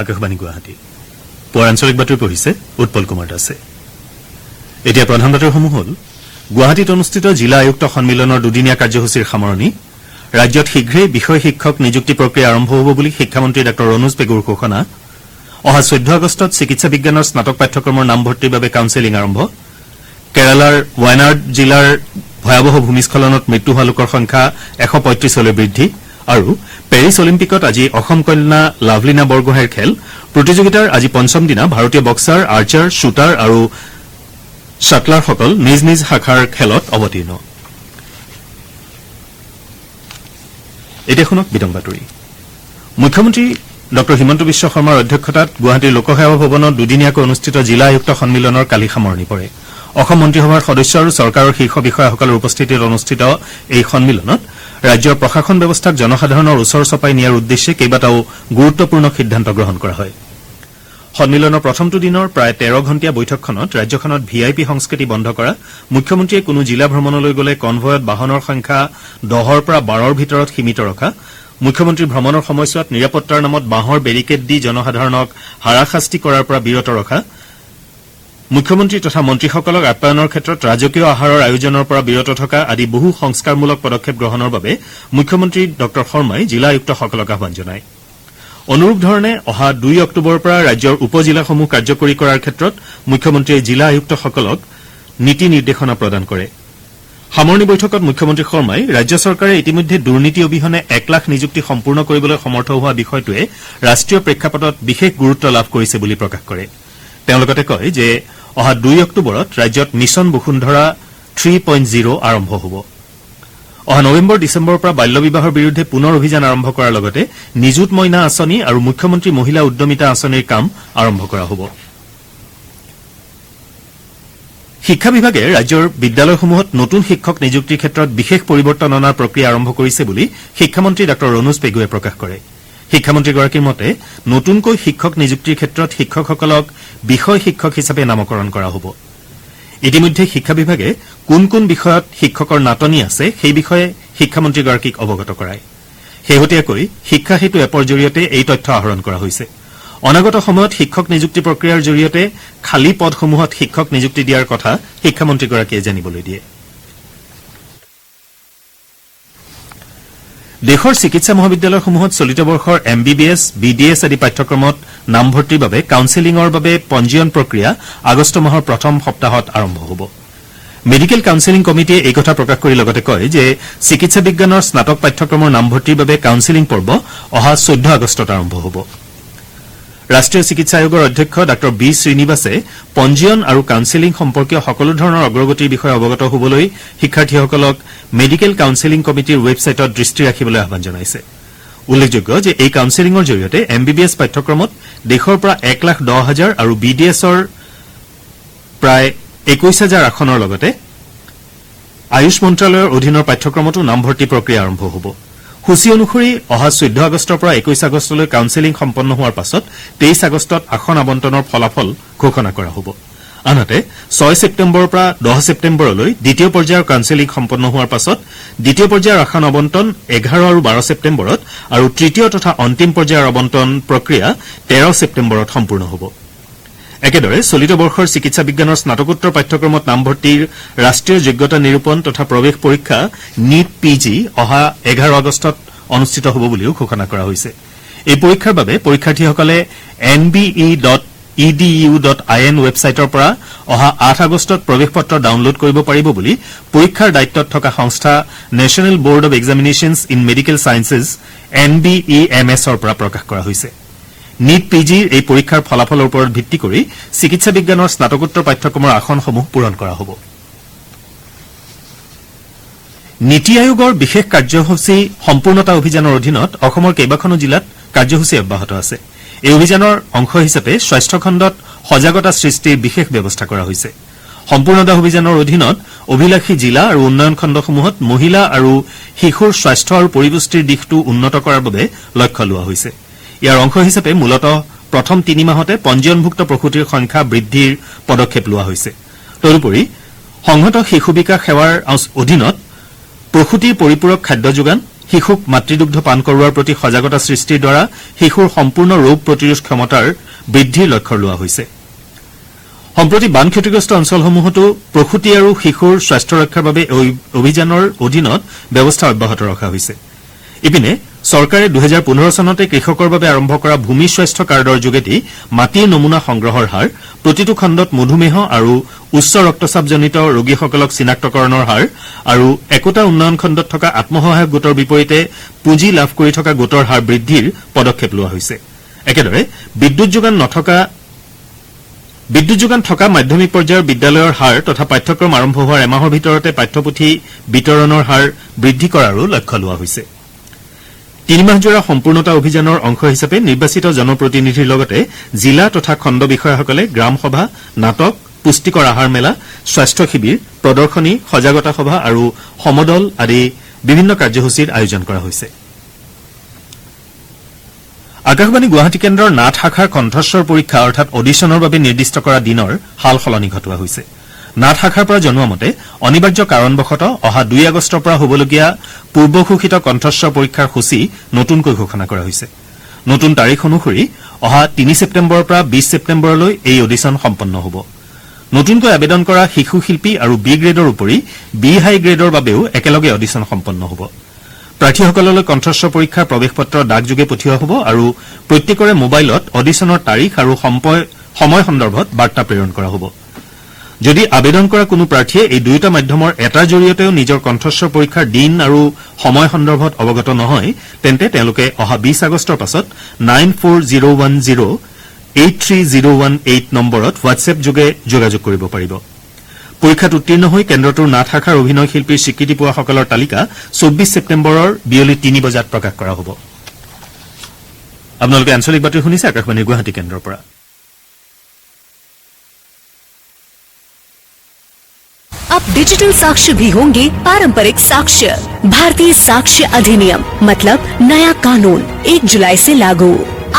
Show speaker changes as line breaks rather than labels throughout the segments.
আকাশবাণী গুৱাহাটী পুৱাৰ আঞ্চলিক বাতৰি পঢ়িছে উৎপল কুমাৰ দাসে এতিয়া প্ৰধান বাতৰিসমূহ হ'ল গুৱাহাটীত অনুষ্ঠিত জিলা আয়ুক্ত সন্মিলনৰ দুদিনীয়া কাৰ্যসূচীৰ সামৰণি ৰাজ্যত শীঘ্ৰেই বিষয় শিক্ষক নিযুক্তি প্ৰক্ৰিয়া আৰম্ভ হ'ব বুলি শিক্ষামন্ত্ৰী ডাঃ ৰণোজ পেগুৰ ঘোষণা অহা 14 আগষ্টত চিকিৎসা বিজ্ঞানৰ স্নাতক পাঠ্যক্ৰমৰ নামভৰ্তিৰ বাবে কাউন্সেলিং আৰম্ভ কেৰালাৰ ৱায়নাড জিলাৰ ভয়াৱহ ভূমিস্খলনত মৃত্যু হোৱা লোকৰ সংখ্যা 135লৈ বৃদ্ধি আৰু পেৰিছ অলিম্পিকত আজি অসম কন্যা লাভলীনা বৰগোহাঁইৰ খেল প্ৰতিযোগিতাৰ আজি পঞ্চম দিনা ভাৰতীয় বক্সাৰ আৰ্চাৰ শ্বুটাৰ আৰু শাটলাৰসকল নিজ নিজ শাখাৰ খেলত অৱতীৰ্ণ এতিয়া শুনক বিতং বাতৰি মুখ্যমন্ত্ৰী ডঃ হিমন্ত বিশ্ব শৰ্মাৰ অধ্যক্ষতাত গুৱাহাটীৰ লোকসেৱা ভৱনত দুদিনীয়াকৈ অনুষ্ঠিত জিলা আয়ুক্ত সন্মিলনৰ কালি সামৰণি পৰে অসম মন্ত্ৰীসভাৰ সদস্য আৰু চৰকাৰৰ শীৰ্ষ বিষয়াসকলৰ উপস্থিতিত অনুষ্ঠিত এই সন্মিলনত ৰাজ্যৰ প্ৰশাসন ব্যৱস্থাক জনসাধাৰণৰ ওচৰ চপাই নিয়াৰ উদ্দেশ্যে কেইবাটাও গুৰুত্বপূৰ্ণ সিদ্ধান্ত গ্ৰহণ কৰা হয় সন্মিলনৰ প্ৰথমটো দিনৰ প্ৰায় 13 ঘণ্টীয়া বৈঠকখনত ৰাজ্যখনত ভিআইপি সংস্কৃতি বন্ধ কৰা মুখ্যমন্ত্ৰীয়ে কোনো জিলা ভ্ৰমণলৈ গ'লে কনভয়ত বাহনৰ সংখ্যা 10ৰ পৰা 12ৰ ভিতৰত সীমিত ৰখা মুখ্যমন্ত্ৰীৰ ভ্ৰমণৰ সময়ছোৱাত নিৰাপত্তাৰ নামত বাহৰ বেৰিকেড দি জনসাধাৰণক হাৰাশাস্তি কৰাৰ পৰা বিৰত ৰখা মুখ্যমন্ত্ৰী তথা মন্ত্ৰীসকলক আপ্যায়নৰ ক্ষেত্ৰত ৰাজকীয় আহাৰৰ আয়োজনৰ পৰা বিৰত থকা আদি বহু সংস্কাৰমূলক পদক্ষেপ গ্ৰহণৰ বাবে মুখ্যমন্ত্ৰী ডঃ শৰ্মাই জিলা আয়ুক্তসকলক আহ্বান জনায় অনুৰূপ ধৰণে অহা 2 অক্টোবৰৰ পৰা ৰাজ্যৰ উপজিলাসমূহ কাৰ্যকৰী কৰাৰ ক্ষেত্ৰত মুখ্যমন্ত্ৰীয়ে জিলা আয়ুক্তসকলক নীতি নিৰ্দেশনা প্ৰদান কৰে সামৰণি বৈঠকত মুখ্যমন্ত্ৰী শৰ্মাই ৰাজ্য চৰকাৰে ইতিমধ্যে দুৰ্নীতি অবিহনে 1 লাখ নিযুক্তি সম্পূৰ্ণ কৰিবলৈ সমৰ্থ হোৱা বিষয়টোৱে ৰাষ্ট্ৰীয় প্ৰেক্ষাপটত বিশেষ গুৰুত্ব লাভ কৰিছে বুলি প্ৰকাশ কৰে তেওঁ লগতে কয় যে অহা 2 অক্টোবৰত ৰাজ্যত মিছন বসুন্ধৰা 3.0 আৰম্ভ হ'ব অহা নৱেম্বৰ ডিচেম্বৰৰ পৰা বাল্য বিবাহৰ বিৰুদ্ধে পুনৰ অভিযান আৰম্ভ কৰাৰ লগতে নিযুত মইনা আঁচনি আৰু মুখ্যমন্ত্ৰী মহিলা উদ্যমিতা আঁচনিৰ কাম আৰম্ভ কৰা হ'ব শিক্ষা বিভাগে ৰাজ্যৰ বিদ্যালয়সমূহত নতুন শিক্ষক নিযুক্তিৰ ক্ষেত্ৰত বিশেষ পৰিৱৰ্তন অনাৰ প্ৰক্ৰিয়া আৰম্ভ কৰিছে বুলি শিক্ষামন্ত্ৰী ডাঃ ৰণোজ পেগুৱে প্ৰকাশ কৰে শিক্ষামন্ত্ৰীগৰাকীৰ মতে নতুনকৈ শিক্ষক নিযুক্তিৰ ক্ষেত্ৰত শিক্ষকসকলক বিষয় শিক্ষক হিচাপে নামকৰণ কৰা হ'ব ইতিমধ্যে শিক্ষা বিভাগে কোন কোন বিষয়ত শিক্ষকৰ নাটনি আছে সেই বিষয়ে শিক্ষামন্ত্ৰীগৰাকীক অৱগত কৰায় শেহতীয়াকৈ শিক্ষা সেতু এপৰ জৰিয়তে এই তথ্য আহৰণ কৰা হৈছে অনাগত সময়ত শিক্ষক নিযুক্তি প্ৰক্ৰিয়াৰ জৰিয়তে খালী পদসমূহত শিক্ষক নিযুক্তি দিয়াৰ কথা শিক্ষামন্ত্ৰীগৰাকীয়ে জানিবলৈ দিয়ে দেশৰ চিকিৎসা মহাবিদ্যালয়সমূহত চলিত বৰ্ষৰ এমবিবিএছ বিডিএছ আদি পাঠ্যক্ৰমত নামভৰ্তিৰ বাবে কাউন্সেলিঙৰ বাবে পঞ্জীয়ন প্ৰক্ৰিয়া আগষ্ট মাহৰ প্ৰথম সপ্তাহত আৰম্ভ হ'ব মেডিকেল কাউন্সেলিং কমিটিয়ে এই কথা প্ৰকাশ কৰি লগতে কয় যে চিকিৎসা বিজ্ঞানৰ স্নাতক পাঠ্যক্ৰমৰ নামভৰ্তিৰ বাবে কাউন্সেলিং পৰ্ব অহা 14 আগষ্টত আৰম্ভ হ'ব ৰাষ্ট্ৰীয় চিকিৎসা আয়োগৰ অধ্যক্ষ ডাঃ বি শ্ৰীনিবাসে পঞ্জীয়ন আৰু কাউন্সেলিং সম্পৰ্কীয় সকলো ধৰণৰ অগ্ৰগতিৰ বিষয়ে অৱগত হ'বলৈ শিক্ষাৰ্থীসকলক মেডিকেল কাউন্সেলিং কমিটিৰ ৱেবছাইটত দৃষ্টি ৰাখিবলৈ আহ্বান জনাইছে উল্লেখযোগ্য যে এই কাউন্সেলিঙৰ জৰিয়তে এমবিবিএছ পাঠ্যক্ৰমত দেশৰ পৰা 1,10,000 আৰু বিডিএছৰ প্ৰায় 21,000 আসনৰ লগতে আয়ুষ মন্ত্ৰালয়ৰ অধীনৰ পাঠ্যক্ৰমতো নামভৰ্তি প্ৰক্ৰিয়া আৰম্ভ হ'ব সূচী অনুসৰি অহা 14 আগষ্টৰ পৰা 21 আগষ্টলৈ কাউন্সেলিং সম্পন্ন হোৱাৰ পাছত 23 আগষ্টত আসন আবণ্টনৰ ফলাফল ঘোষণা কৰা হ'ব আনহাতে 6 ছেপ্টেম্বৰৰ পৰা 10 ছেপ্টেম্বৰলৈ দ্বিতীয় পৰ্যায়ৰ কাউন্সেলিং সম্পন্ন হোৱাৰ পাছত দ্বিতীয় পৰ্যায়ৰ আসন আবণ্টন 11 আৰু 12 ছেপ্টেম্বৰত আৰু তৃতীয় তথা অন্তিম পৰ্যায়ৰ আবণ্টন প্ৰক্ৰিয়া 13 ছেপ্টেম্বৰত সম্পূৰ্ণ হ'ব একেদৰে চলিত বৰ্ষৰ চিকিৎসা বিজ্ঞানৰ স্নাতকোত্তৰ পাঠ্যক্ৰমত নামভৰ্তিৰ ৰাষ্ট্ৰীয় যোগ্যতা নিৰূপণ তথা প্ৰৱেশ পৰীক্ষা নীট পিজি অহা 11 আগষ্টত অনুষ্ঠিত হ'ব বুলিও ঘোষণা কৰা হৈছে এই পৰীক্ষাৰ বাবে পৰীক্ষাৰ্থীসকলে nbe.edu.in ৱেবছাইটৰ পৰা অহা 8 আগষ্টত প্ৰৱেশ পত্ৰ ডাউনলোড কৰিব পাৰিব বুলি পৰীক্ষাৰ দায়িত্বত থকা সংস্থা national board of examinations in medical sciences NBEMSৰ পৰা প্ৰকাশ কৰা হৈছে নীট পিজিৰ এই পৰীক্ষাৰ ফলাফলৰ ওপৰত ভিত্তি কৰি চিকিৎসা বিজ্ঞানৰ স্নাতকোত্তৰ পাঠ্যক্ৰমৰ আসনসমূহ পূৰণ কৰা হ'ব নীতি আয়োগৰ বিশেষ কাৰ্যসূচী সম্পূৰ্ণতা অভিযানৰ অধীনত অসমৰ কেইবাখনো জিলাত কাৰ্যসূচী অব্যাহত আছে এই অভিযানৰ অংশ হিচাপে স্বাস্থ্য খণ্ডত সজাগতা সৃষ্টিৰ বিশেষ ব্যৱস্থা কৰা হৈছে সম্পূৰ্ণতা অভিযানৰ অধীনত অভিলাষী জিলা আৰু উন্নয়ন খণ্ডসমূহত মহিলা আৰু শিশুৰ স্বাস্থ্য আৰু পৰিপুষ্টিৰ দিশটো উন্নত কৰাৰ বাবে লক্ষ্য লোৱা হৈছে ইয়াৰ অংশ হিচাপে মূলতঃ প্ৰথম 3 মাহতে পঞ্জীয়নভুক্ত প্ৰসূতিৰ সংখ্যা বৃদ্ধিৰ পদক্ষেপ লোৱা হৈছে তদুপৰি সংহত শিশু বিকাশ সেৱাৰ অধীনত প্ৰসূতিৰ পৰিপূৰক খাদ্য যোগান শিশুক মাতৃদুগ্ধ পান কৰোৱাৰ প্ৰতি সজাগতা সৃষ্টিৰ দ্বাৰা শিশুৰ সম্পূৰ্ণ ৰোগ প্ৰতিৰোধ ক্ষমতাৰ বৃদ্ধিৰ লক্ষ্য লোৱা হৈছে সম্প্ৰতি বান ক্ষতিগ্ৰস্ত অঞ্চলসমূহতো প্ৰসূতি আৰু শিশুৰ স্বাস্থ্য ৰক্ষাৰ বাবে অভিযানৰ অধীনত ব্যৱস্থা অব্যাহত ৰখা হৈছে ইপিনে চৰকাৰে 2015 চনতে কৃষকৰ বাবে আৰম্ভ কৰা ভূমি স্বাস্থ্য কাৰ্ডৰ যোগেদি মাটিৰ নমুনা সংগ্ৰহৰ হাৰ প্ৰতিটো খণ্ডত মধুমেহ আৰু উচ্চ ৰক্তচাপজনিত ৰোগীসকলক চিনাক্তকৰণৰ হাৰ আৰু একোটা উন্নয়ন খণ্ডত থকা আত্মসহায়ক গোটৰ বিপৰীতে পুঁজি লাভ কৰি থকা গোটৰ হাৰ বৃদ্ধিৰ পদক্ষেপ লোৱা হৈছে একেদৰে বিদ্যুৎ যোগান থকা মাধ্যমিক পৰ্যায়ৰ বিদ্যালয়ৰ হাৰ তথা পাঠ্যক্ৰম আৰম্ভ হোৱাৰ এমাহৰ ভিতৰতে পাঠ্যপুথি বিতৰণৰ হাৰ বৃদ্ধি কৰাৰো লক্ষ্য লোৱা হৈছে 3 মাহজোৰা সম্পূৰ্ণতা অভিযানৰ অংশ হিচাপে নিৰ্বাচিত জনপ্ৰতিনিধিৰ লগতে জিলা তথা খণ্ড বিষয়াসকলে গ্ৰাম সভা নাটক পুষ্টিকৰ আহাৰ মেলা স্বাস্থ্য শিবিৰ প্ৰদৰ্শনী সজাগতা সভা আৰু সমদল আদি বিভিন্ন কাৰ্যসূচীৰ আয়োজন কৰা হৈছে আকাশবাণী গুৱাহাটী কেন্দ্ৰৰ নাট শাখাৰ কণ্ঠস্বৰ পৰীক্ষা অৰ্থাৎ অডিশ্যনৰ বাবে নিৰ্দিষ্ট কৰা দিনৰ হাল সলনি ঘটোৱা হৈছে নাট শাখাৰ পৰা জনোৱা মতে অনিবাৰ্য কাৰণবশতঃ অহা 2 আগষ্টৰ পৰা হ'বলগীয়া পূৰ্বঘোষিত কণ্ঠস্বৰ পৰীক্ষাৰ সূচী নতুনকৈ ঘোষণা কৰা হৈছে নতুন তাৰিখ অনুসৰি অহা 3 ছেপ্টেম্বৰৰ পৰা 20 ছেপ্টেম্বৰলৈ এই অডিশ্যন সম্পন্ন হ'ব নতুনকৈ আবেদন কৰা শিশু শিল্পী আৰু বি গ্ৰেডৰ উপৰি বি হাই গ্ৰেডৰ বাবেও একেলগে অডিশ্যন সম্পন্ন হ'ব প্ৰাৰ্থীসকললৈ কণ্ঠস্বৰ পৰীক্ষাৰ প্ৰৱেশপত্ৰ ডাকযোগে পঠিওৱা হ'ব আৰু প্ৰত্যেকৰে মোবাইলত অডিশ্যনৰ তাৰিখ আৰু সময় সন্দৰ্ভত বাৰ্তা প্ৰেৰণ কৰা হ'ব যদি আবেদন কৰা কোনো প্ৰাৰ্থীয়ে এই দুয়োটা মাধ্যমৰ এটাৰ জৰিয়তেও নিজৰ কণ্ঠস্বৰ পৰীক্ষাৰ দিন আৰু সময় সন্দৰ্ভত অৱগত নহয় তেন্তে তেওঁলোকে অহা 20 আগষ্টৰ পাছত 9401083018 নম্বৰত হোৱাটছএপ যোগে যোগাযোগ কৰিব পাৰিব পৰীক্ষাত উত্তীৰ্ণ হৈ কেন্দ্ৰটোৰ নাট শাখাৰ অভিনয় শিল্পীৰ স্বীকৃতি পোৱাসকলৰ তালিকা 24 ছেপ্টেম্বৰৰ বিয়লি 3 বজাত প্ৰকাশ কৰা হ'ব আপোনালোকে আঞ্চলিক বাতৰি শুনিছে আকাশবাণীৰ গুৱাহাটী কেন্দ্ৰৰ পৰা
अब डिजिटल साक्ष्य भी होंगे पारंपरिक साक्ष्य भारतीय साक्ष्य अधिनियम मतलब नया कानून 1 जुलाई से लागू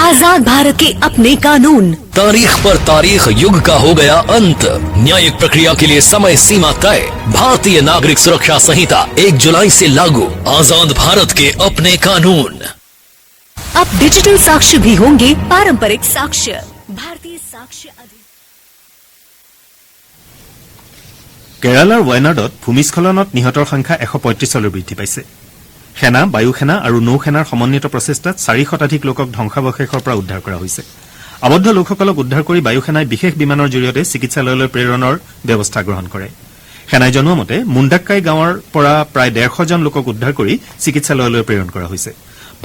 आजाद भारत के अपने कानून
तारीख पर तारीख युग का हो गया अंत न्यायिक प्रक्रिया के लिए समय सीमा तय भारतीय नागरिक सुरक्षा संहिता 1 जुलाई से लागू आजाद भारत के अपने कानून
अब डिजिटल साक्ष्य भी होंगे पारंपरिक साक्ष्य भारतीय साक्ष्य अधिनियम
কেৰালাৰ ৱায়নাডত ভূমিস্খলনত নিহতৰ সংখ্যা 135লৈ বৃদ্ধি পাইছে সেনা বায়ু সেনা আৰু নৌ সেনাৰ সমন্বিত প্ৰচেষ্টাত 4 শতাধিক লোকক ধ্বংসাৱশেষৰ পৰা উদ্ধাৰ কৰা হৈছে আবদ্ধ লোকসকলক উদ্ধাৰ কৰি বায়ু সেনাই বিশেষ বিমানৰ জৰিয়তে চিকিৎসালয়লৈ প্ৰেৰণৰ ব্যৱস্থা গ্ৰহণ কৰে সেনাই জনোৱা মতে মুণ্ডাক্কাই গাঁৱৰ পৰা প্ৰায় 150 জন লোকক উদ্ধাৰ কৰি চিকিৎসালয়লৈ প্ৰেৰণ কৰা হৈছে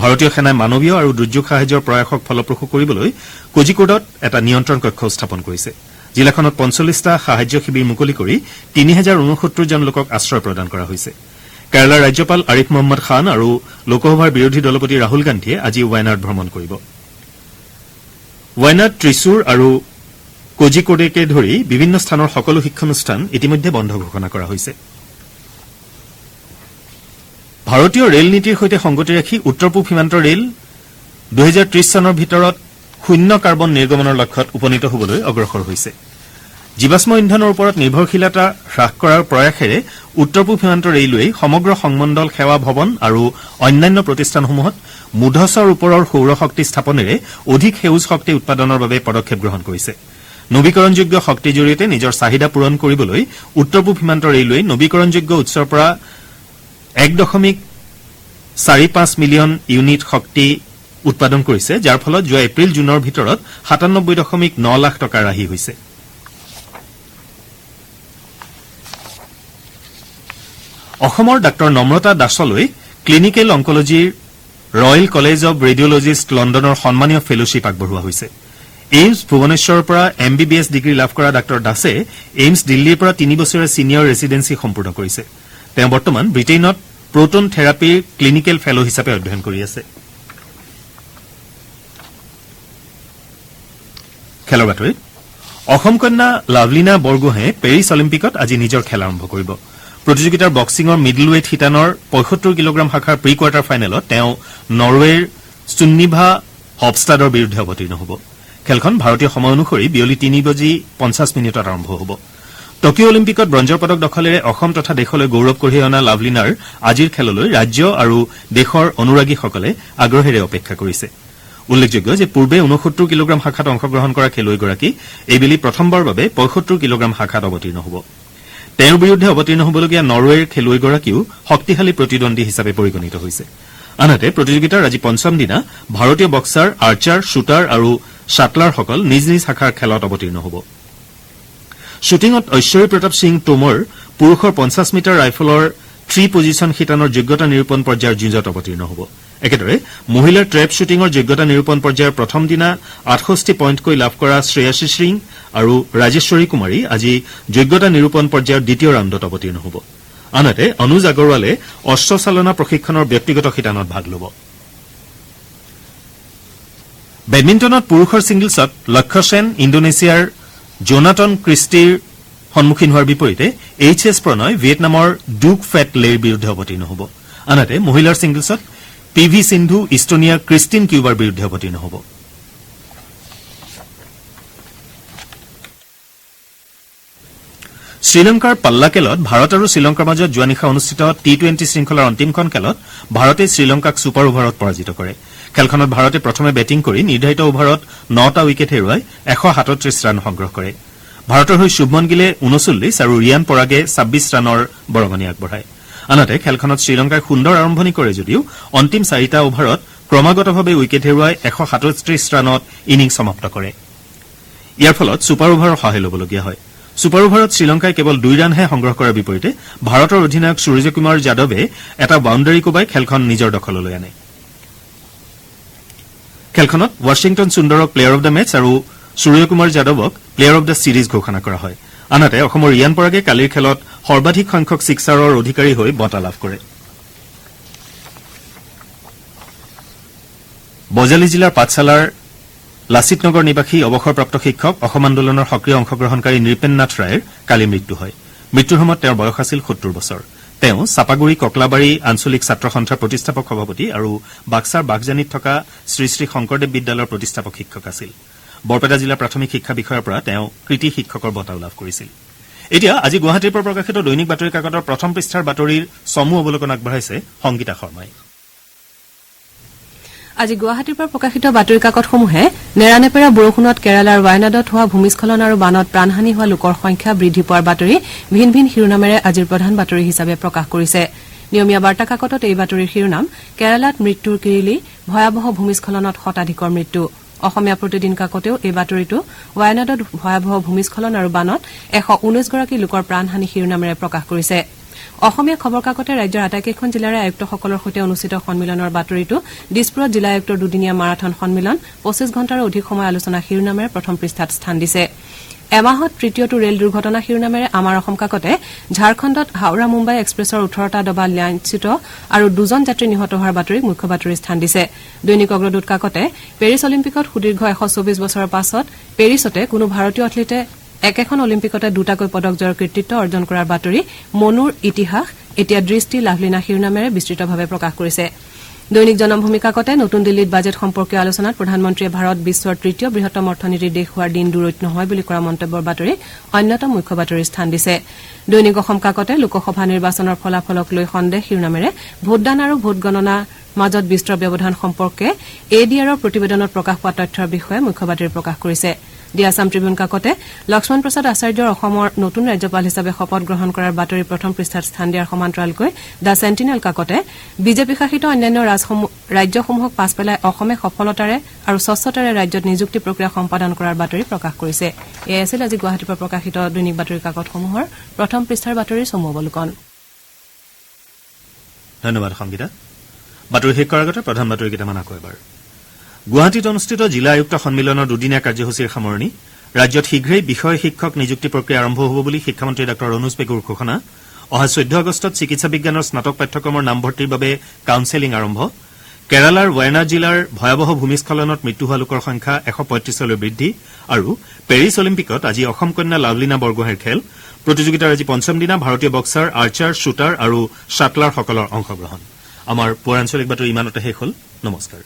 ভাৰতীয় সেনাই মানৱীয় আৰু দুৰ্যোগ সাহায্যৰ প্ৰয়াসক ফলপ্ৰসূ কৰিবলৈ কোজিকোডত এটা নিয়ন্ত্ৰণ কক্ষ স্থাপন কৰিছে জিলাখনত 45টা সাহায্য শিবিৰ মুকলি কৰি 3069 জন লোকক আশ্ৰয় প্ৰদান কৰা হৈছে কেৰালাৰ ৰাজ্যপাল আৰিফ মহম্মদ খান আৰু লোকসভাৰ বিৰোধী দলপতি ৰাহুল গান্ধীয়ে আজি ৱায়নাড ভ্ৰমণ কৰিব ৱায়নাড ত্ৰিশুৰ আৰু কোজিকোডেকে ধৰি বিভিন্ন স্থানৰ সকলো শিক্ষানুষ্ঠান ইতিমধ্যে বন্ধ ঘোষণা কৰা হৈছে ভাৰতীয় ৰেল নীতিৰ সৈতে সংগতি ৰাখি উত্তৰ পূব সীমান্ত ৰেল 2030 চনৰ ভিতৰত শূন্য কাৰ্বন নিৰ্গমনৰ লক্ষ্যত উপনীত হ'বলৈ অগ্ৰসৰ হৈছে জীৱাশ্ম ইন্ধনৰ ওপৰত নিৰ্ভৰশীলতা হ্ৰাস কৰাৰ প্ৰয়াসেৰে উত্তৰ পূব সীমান্ত ৰেলৱে সমগ্ৰ সংমণ্ডল সেৱা ভৱন আৰু অন্যান্য প্ৰতিষ্ঠানসমূহত মুধচৰ ওপৰৰ সৌৰ শক্তি স্থাপনেৰে অধিক সেউজ শক্তি উৎপাদনৰ বাবে পদক্ষেপ গ্ৰহণ কৰিছে নৱীকৰণযোগ্য শক্তিৰ জৰিয়তে নিজৰ চাহিদা পূৰণ কৰিবলৈ উত্তৰ পূব সীমান্ত ৰেলৱে নৱীকৰণযোগ্য উৎসৰ পৰা 1.45 মিলিয়ন ইউনিট শক্তি উৎপাদন কৰিছে যাৰ ফলত যোৱা এপ্ৰিল জুনৰ ভিতৰত 97.9 লাখ টকা ৰাহি হৈছে অসমৰ ডাঃ নম্ৰতা দাসলৈ ক্লিনিকেল অংকলজিৰ ৰয়েল কলেজ অব ৰেডিঅলজিষ্ট লণ্ডনৰ সন্মানীয় ফেলোশ্বিপ আগবঢ়োৱা হৈছে এইমছ ভুৱনেশ্বৰৰ পৰা MBBS ডিগ্ৰী লাভ কৰা ডাঃ দাসে এইমছ দিল্লীৰ পৰা 3 বছৰীয়া ছিনিয়ৰ ৰেচিডেন্সি সম্পূৰ্ণ কৰিছে তেওঁ বৰ্তমান ব্ৰিটেইনত প্ৰটন থেৰাপিৰ ক্লিনিকেল ফেলো হিচাপে অধ্যয়ন কৰি আছে খেলৰ বাতৰিত অসম কন্যা লাভলীনা বৰগোহাঁয়ে পেৰিছ অলিম্পিকত আজি নিজৰ খেল আৰম্ভ কৰিব প্ৰতিযোগিতাৰ বক্সিঙৰ মিডলৱেট শিতানৰ 75 কিলোগ্ৰাম শাখাৰ প্ৰি কোৱাৰ্টাৰ ফাইনেলত তেওঁ নৰৱেৰ সুন্নিভা হপষ্টাডৰ বিৰুদ্ধে অৱতীৰ্ণ হ'ব খেলখন ভাৰতীয় সময় অনুসৰি বিয়লি 3:50 আৰম্ভ হ'ব টকিঅ' অলিম্পিকত ব্ৰঞ্জৰ পদক দখলেৰে অসম তথা দেশলৈ গৌৰৱ কঢ়িয়াই অনা লাভলিনাৰ আজিৰ খেললৈ ৰাজ্য আৰু দেশৰ অনুৰাগীসকলে আগ্ৰহেৰে অপেক্ষা কৰিছে উল্লেখযোগ্য যে পূৰ্বে ৬৯ কিলোগ্ৰাম শাখাত অংশগ্ৰহণ কৰা খেলুৱৈগৰাকী এইবেলি প্ৰথমবাৰৰ বাবে ৭৫ কিলোগ্ৰাম শাখাত অৱতীৰ্ণ হ'ব তেওঁৰ বিৰুদ্ধে অৱতীৰ্ণ হ'বলগীয়া নৰৱেৰ খেলুৱৈগৰাকীও শক্তিশালী প্ৰতিদ্বন্দ্বী হিচাপে পৰিগণিত হৈছে আনহাতে প্ৰতিযোগিতাৰ আজি পঞ্চম দিনা ভাৰতীয় বক্সাৰ আৰ্চাৰ শ্বুটাৰ আৰু শ্বাটলাৰসকল নিজ নিজ শাখাৰ খেলত অৱতীৰ্ণ হ'ব শ্বুটিঙত ঐশ্বৰী প্ৰতাপ সিং টোমৰ পুৰুষৰ ৫০ মিটাৰ ৰাইফলৰ 3 পজিশ্যন শিতানৰ যোগ্যতা নিৰূপণ পৰ্যায়ৰ যুঁজত অৱতীৰ্ণ হ'ব একেদৰে মহিলাৰ ট্ৰেপ শ্বুটিঙৰ যোগ্যতা নিৰূপণ পৰ্যায়ৰ প্ৰথম দিনা ৬৮ পইণ্টকৈ লাভ কৰা শ্ৰেয়াশী সিং আৰু ৰাজেশ্বৰী কুমাৰী আজি যোগ্যতা নিৰূপণ পৰ্যায়ৰ দ্বিতীয় ৰাউণ্ডত অৱতীৰ্ণ হ'ব আনহাতে অনুজ আগৰৱালে অস্ত্ৰচালনা প্ৰশিক্ষণৰ ব্যক্তিগত শিতানত ভাগ ল'ব বেডমিণ্টনত পুৰুষৰ ছিংগলছত লক্ষ্য সেন ইণ্ডোনেছিয়াৰ জোনাটন ক্ৰিষ্টিৰ সন্মুখীন হোৱাৰ বিপৰীতে এইচ.এছ. প্ৰণয় ভিয়েটনামৰ ডুক ফেট লেৰ বিৰুদ্ধে অৱতীৰ্ণ হ'ব আনহাতে মহিলাৰ ছিংগলছত পি ভি সিন্ধু ইষ্টনিয়াৰ ক্ৰিষ্টিন কিউবাৰ বিৰুদ্ধে অৱতীৰ্ণ হ'ব শ্ৰীলংকাৰ পাল্লাকেলত ভাৰত আৰু শ্ৰীলংকাৰ মাজত যোৱা নিশা অনুষ্ঠিত টি-20 শৃংখলাৰ অন্তিমখন খেলত ভাৰতে শ্ৰীলংকাক ছুপাৰ অভাৰত পৰাজিত কৰে খেলখনত ভাৰতে প্ৰথমে বেটিং কৰি নিৰ্ধাৰিত অভাৰত 9টা উইকেট হেৰুৱাই 137 ৰান সংগ্ৰহ কৰে ভাৰতৰ হৈ শুভমন গিলে 39 আৰু ৰিয়ান পৰাগে 26 ৰানৰ বৰঙণি আগবঢ়ায় আনহাতে খেলখনত শ্ৰীলংকাই সুন্দৰ আৰম্ভণি কৰে যদিও অন্তিম 4টা অভাৰত ক্ৰমাগতভাৱে উইকেট হেৰুৱাই 137 ৰানত ইনিংছ সমাপ্ত কৰে ইয়াৰ ফলত ছুপাৰ অভাৰৰ সহায় ল'বলগীয়া হয় ছুপাৰ অভাৰত শ্ৰীলংকাই কেৱল 2 ৰানহে সংগ্ৰহ কৰাৰ বিপৰীতে ভাৰতৰ অধিনায়ক সূৰ্য কুমাৰ যাদৱে এটা বাউণ্ডাৰী কোবাই খেলখন নিজৰ দখললৈ আনে খেলখনত ৱাশ্বিংটন সুন্দৰক প্লেয়াৰ অব দ্য মেচ আৰু সূৰ্য কুমাৰ যাদৱক প্লেয়াৰ অব দ্য ছিৰিজ ঘোষণা কৰা হয় আনহাতে অসমৰ ৰিয়ান পৰাগে কালিৰ খেলত সৰ্বাধিক সংখ্যক ছিক্সাৰৰ অধিকাৰী হৈ বঁটা লাভ কৰে বজালী জিলাৰ পাঠশালাৰ লাচিত নগৰ নিবাসী অৱসৰপ্ৰাপ্ত শিক্ষক অসম আন্দোলনৰ সক্ৰিয় অংশগ্ৰহণকাৰী নৃপেন নাথ ৰায়ৰ কালি মৃত্যু হয় মৃত্যুৰ সময়ত তেওঁৰ বয়স আছিল ৭০ বছৰ তেওঁ চাপাগুৰি ককলাবাৰী আঞ্চলিক ছাত্ৰ সন্থাৰ প্ৰতিষ্ঠাপক সভাপতি আৰু বাক্সাৰ বাঘজানীত থকা শ্ৰী শ্ৰী শংকৰদেৱ বিদ্যালয়ৰ প্ৰতিষ্ঠাপক শিক্ষক আছিল বৰপেটা জিলা প্ৰাথমিক শিক্ষা বিষয়াৰ পৰা তেওঁ কৃতি শিক্ষকৰ বঁটাও লাভ কৰিছিল এতিয়া আজি গুৱাহাটীৰ পৰা প্ৰকাশিত দৈনিক বাতৰি কাকতৰ প্ৰথম পৃষ্ঠাৰ বাতৰিৰ চমু অৱলোকন আগবঢ়াইছে সংগীতা শৰ্মাই
আজি গুৱাহাটীৰ পৰা প্ৰকাশিত বাতৰি কাকতসমূহে নেৰানেপেৰা বৰষুণত কেৰালাৰ ৱায়নাডত হোৱা ভূমিস্খলন আৰু বানত প্ৰাণহানি হোৱা লোকৰ সংখ্যা বৃদ্ধি পোৱাৰ বাতৰি ভিন ভিন শিৰোনামেৰে আজিৰ প্ৰধান বাতৰি হিচাপে প্ৰকাশ কৰিছে নিয়মীয়া বাৰ্তা কাকতত এই বাতৰিৰ শিৰোনাম কেৰালাত মৃত্যুৰ কিৰিলি ভয়াৱহ ভূমিস্খলনত শতাধিকৰ মৃত্যু অসমীয়া প্ৰতিদিন কাকতেও এই বাতৰিটো ৱায়নাডত ভয়াৱহ ভূমিস্খলন আৰু বানত 119 গৰাকী লোকৰ প্ৰাণহানি শিৰোনামেৰে প্ৰকাশ কৰিছে অসমীয়া খবৰ কাকতে ৰাজ্যৰ আটাইকেইখন জিলাৰে আয়ুক্তসকলৰ সৈতে অনুষ্ঠিত সন্মিলনৰ বাতৰিটো দিছপুৰত জিলা আয়ুক্তৰ দুদিনীয়া মাৰাথন সন্মিলন 25 ঘণ্টাৰো অধিক সময় আলোচনা শিৰোনামেৰে প্ৰথম পৃষ্ঠাত স্থান দিছে এমাহত তৃতীয়টো ৰেল দুৰ্ঘটনা শিৰোনামেৰে আমাৰ অসম কাকতে ঝাৰখণ্ডত হাওৰা মুম্বাই এক্সপ্ৰেছৰ 18টা ডবা লাইনচ্যুত আৰু 2জন যাত্ৰী নিহত হোৱাৰ বাতৰিক মুখ্য বাতৰি স্থান দিছে দৈনিক অগ্ৰদূত কাকতে পেৰিছ অলিম্পিকত সুদীৰ্ঘ 124 বছৰৰ পাছত পেৰিছতে কোনো ভাৰতীয় এথলীটে একেখন অলিম্পিকতে দুটাকৈ পদক জয়ৰ কৃতিত্ব অৰ্জন কৰাৰ বাতৰি মনুৰ ইতিহাস এতিয়া দৃষ্টি লাভলীনা শিৰোনামেৰে বিস্তৃতভাৱে প্ৰকাশ কৰিছে দৈনিক জনমভূমি কাকতে নতুন দিল্লীত বাজেট সম্পৰ্কীয় আলোচনাত প্ৰধানমন্ত্ৰীয়ে ভাৰত বিশ্বৰ তৃতীয় বৃহত্তম অৰ্থনীতিৰ দেশ হোৱাৰ দিন দূৰৈত নহয় বুলি কৰা মন্তব্যৰ বাতৰিক অন্যতম মুখ্য বাতৰিৰ স্থান দিছে দৈনিক অসম কাকতে লোকসভা নিৰ্বাচনৰ ফলাফলক লৈ সন্দেহ শিৰোনামেৰে ভোটদান আৰু ভোট গণনাৰ মাজত বিস্তৰ ব্যৱধান সম্পৰ্কে এডিআৰৰ প্ৰতিবেদনত প্ৰকাশ পোৱা তথ্যৰ বিষয়ে মুখ্য বাতৰি প্ৰকাশ কৰিছে দি আছাম ট্ৰিবিউন কাকতে লক্ষ্মণ প্ৰসাদ আচাৰ্যৰ অসমৰ নতুন ৰাজ্যপাল হিচাপে শপত গ্ৰহণ কৰাৰ বাতৰি প্ৰথম পৃষ্ঠাত স্থান দিয়াৰ সমান্তৰালকৈ দ্য চেণ্টিনেল কাকতে বিজেপি শাসিত অন্যান্য ৰাজ্যসমূহক পাছ পেলাই অসমে সফলতাৰে আৰু স্বচ্ছতাৰে ৰাজ্যত নিযুক্তি প্ৰক্ৰিয়া সম্পাদন কৰাৰ বাতৰি প্ৰকাশ কৰিছে এয়া আছিল আজি গুৱাহাটীৰ পৰা প্ৰকাশিত দৈনিক বাতৰি কাকতসমূহৰ প্ৰথম পৃষ্ঠাৰ বাতৰিৰ চমু অৱলোকন
ধন্যবাদ সংগীতা বাতৰি শেষ কৰাৰ আগতে প্ৰধান বাতৰি কেইটামান আকৌ এবাৰ গুৱাহাটীত অনুষ্ঠিত জিলা আয়ুক্ত সন্মিলনৰ দুদিনীয়া কাৰ্যসূচীৰ সামৰণি ৰাজ্যত শীঘ্ৰেই বিষয় শিক্ষক নিযুক্তি প্ৰক্ৰিয়া আৰম্ভ হ'ব বুলি শিক্ষামন্ত্ৰী ডাঃ অনুজ পেগুৰ ঘোষণা অহা 14 আগষ্টত চিকিৎসা বিজ্ঞানৰ স্নাতক পাঠ্যক্ৰমৰ নামভৰ্তিৰ বাবে কাউন্সেলিং আৰম্ভ কেৰালাৰ ৱায়নাড জিলাৰ ভয়াৱহ ভূমিস্খলনত মৃত্যু হোৱা লোকৰ সংখ্যা 135লৈ বৃদ্ধি আৰু পেৰিছ অলিম্পিকত আজি অসম কন্যা লাভলীনা বৰগোহাঁইৰ খেল প্ৰতিযোগিতাৰ আজি পঞ্চম দিনা ভাৰতীয় বক্সাৰ আৰ্চাৰ শ্বুটাৰ আৰু শ্বাটলাৰসকলৰ অংশগ্ৰহণ আমাৰ পৌৰাঞ্চলিক বাতৰি ইমানতে শেষ হ'ল নমস্কাৰ